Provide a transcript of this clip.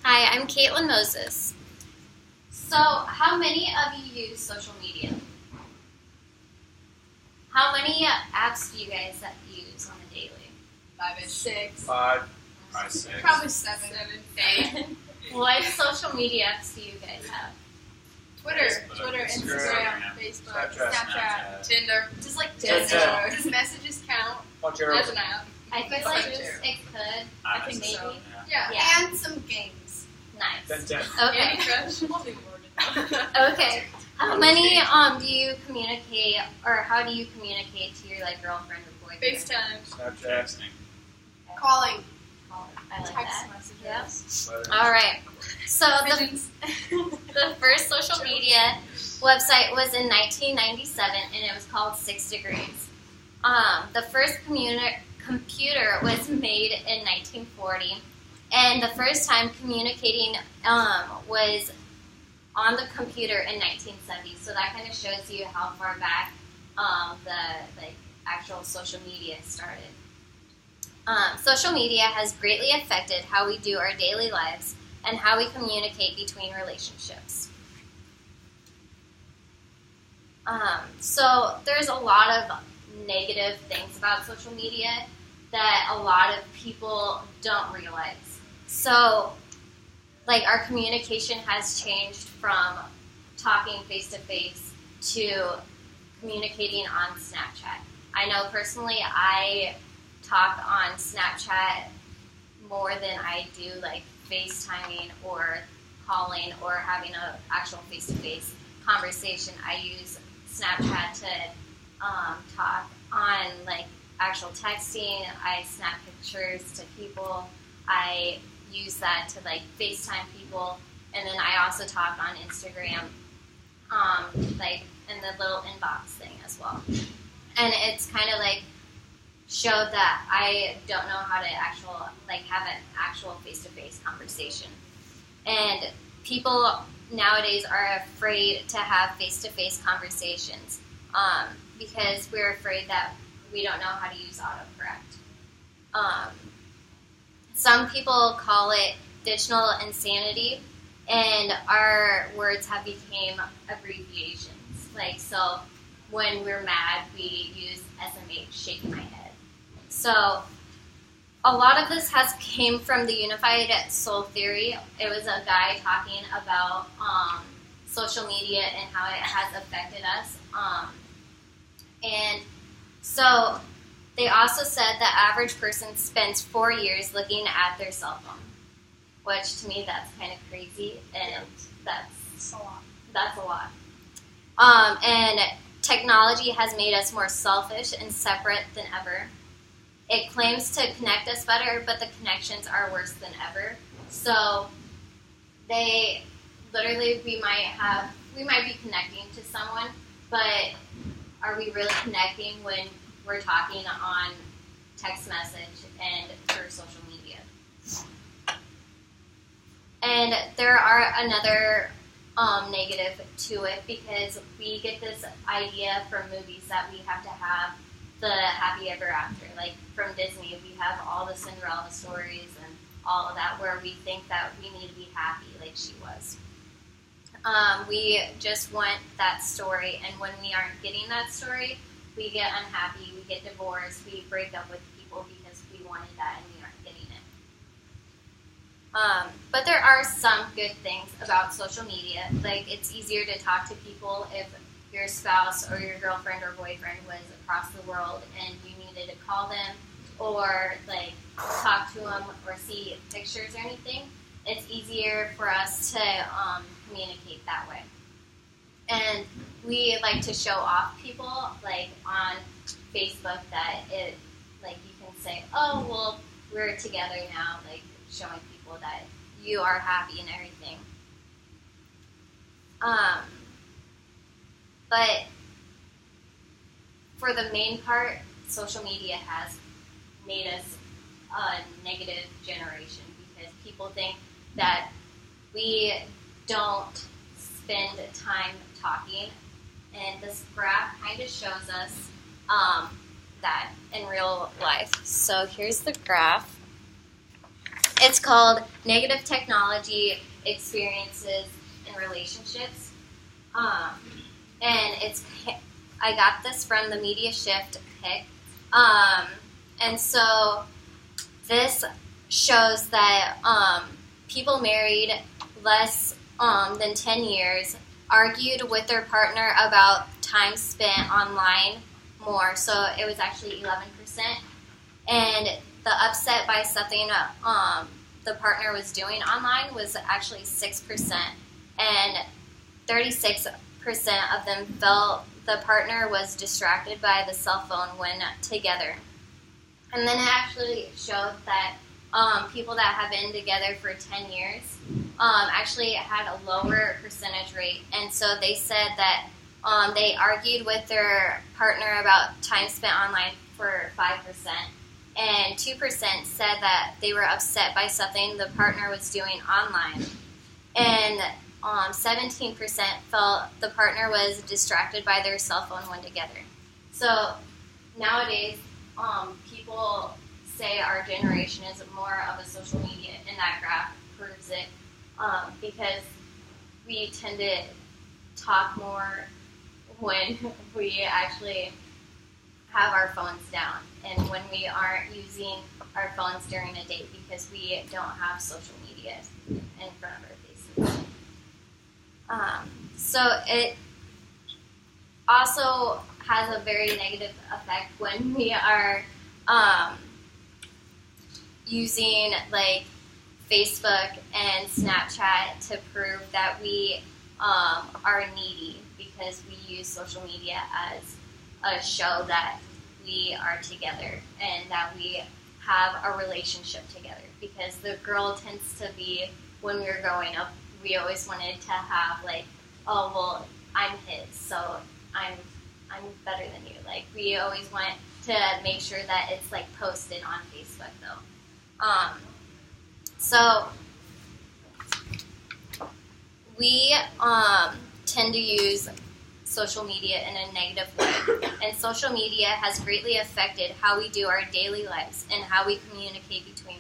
Hi, I'm Caitlin Moses. So, how many of you use social media? How many apps do you guys use on a daily? 5-ish. 6. 5. 6. Probably 7. 8. What social media apps do you guys have? Twitter, Instagram, Facebook, Snapchat. Tinder. Just like Tinder. Does messages count Pajero. as an app? I feel like it could. I think maybe. so. Yeah. And some games. Nice. 10. Okay. Candy Crush. Okay. How many do you communicate, or how do you communicate to your girlfriend or boyfriend? FaceTime. Snapchat. Calling. I like Text that. messages. Yep. All right. So Pigeons. the first social media website was in 1997, and it was called 6 Degrees. The first computer was made in 1940, and the first time communicating was on the computer in 1970. So that kind of shows you how far back the actual social media started. Social media has greatly affected how we do our daily lives and how we communicate between relationships. So there's a lot of negative things about social media that a lot of people don't realize. So, our communication has changed from talking face-to-face to communicating on Snapchat. I know personally I talk on Snapchat more than I do FaceTiming or calling or having an actual face-to-face conversation. I use Snapchat to talk on actual texting. I snap pictures to people. I use that to FaceTime people, and then I also talk on Instagram, in the little inbox thing as well. And it's kind of showed that I don't know how to have an actual face-to-face conversation. And people nowadays are afraid to have face-to-face conversations because we're afraid that we don't know how to use autocorrect. Some people call it digital insanity, and our words have become abbreviations. So when we're mad, we use SMH, shaking my head. So a lot of this came from the unified soul theory. It was a guy talking about social media and how it has affected us. And so they also said the average person spends 4 years looking at their cell phone, which to me that's kind of crazy, and that's a lot. And technology has made us more selfish and separate than ever. It claims to connect us better, but the connections are worse than ever. So we might be connecting to someone, but are we really connecting when we're talking on text message and through social media? And there are another negative to it, because we get this idea from movies that we have to have the happy ever after. From Disney, we have all the Cinderella stories and all of that, where we think that we need to be happy like she was. We just want that story, and when we aren't getting that story, we get unhappy, we get divorced, we break up with people because we wanted that and we aren't getting it. But there are some good things about social media. It's easier to talk to people if your spouse or your girlfriend or boyfriend was across the world and you needed to call them or talk to them or see pictures or anything. It's easier for us to communicate that way. And we like to show off people on Facebook that you can say, oh, well, we're together now, showing people that you are happy and everything. But for the main part, social media has made us a negative generation, because people think that we don't spend time talking, and this graph kind of shows us that in real life. So here's the graph. It's called Negative Technology Experiences in Relationships. And I got this from the Media Shift pick. And so this shows that people married less than 10 years argued with their partner about time spent online more. So it was actually 11%. And the upset by something the partner was doing online was actually 6%. And 36% of them felt the partner was distracted by the cell phone when together. And then it actually showed that people that have been together for 10 years actually had a lower percentage rate. And so they said that they argued with their partner about time spent online for 5%. And 2% said that they were upset by something the partner was doing online. And 17% felt the partner was distracted by their cell phone when together. So nowadays, people say our generation is more of a social media, and that graph proves it, because we tend to talk more when we actually have our phones down and when we aren't using our phones during a date because we don't have social media in front of our faces. So it also has a very negative effect when we are using like Facebook and Snapchat to prove that we are needy because we use social media as a show that we are together and that we have a relationship together. Because the girl tends to be, when we were growing up, we always wanted to have like, oh well, I'm his, so I'm better than you. Like we always want to make sure that it's like posted on Facebook though. So we tend to use social media in a negative way, and social media has greatly affected how we do our daily lives and how we communicate between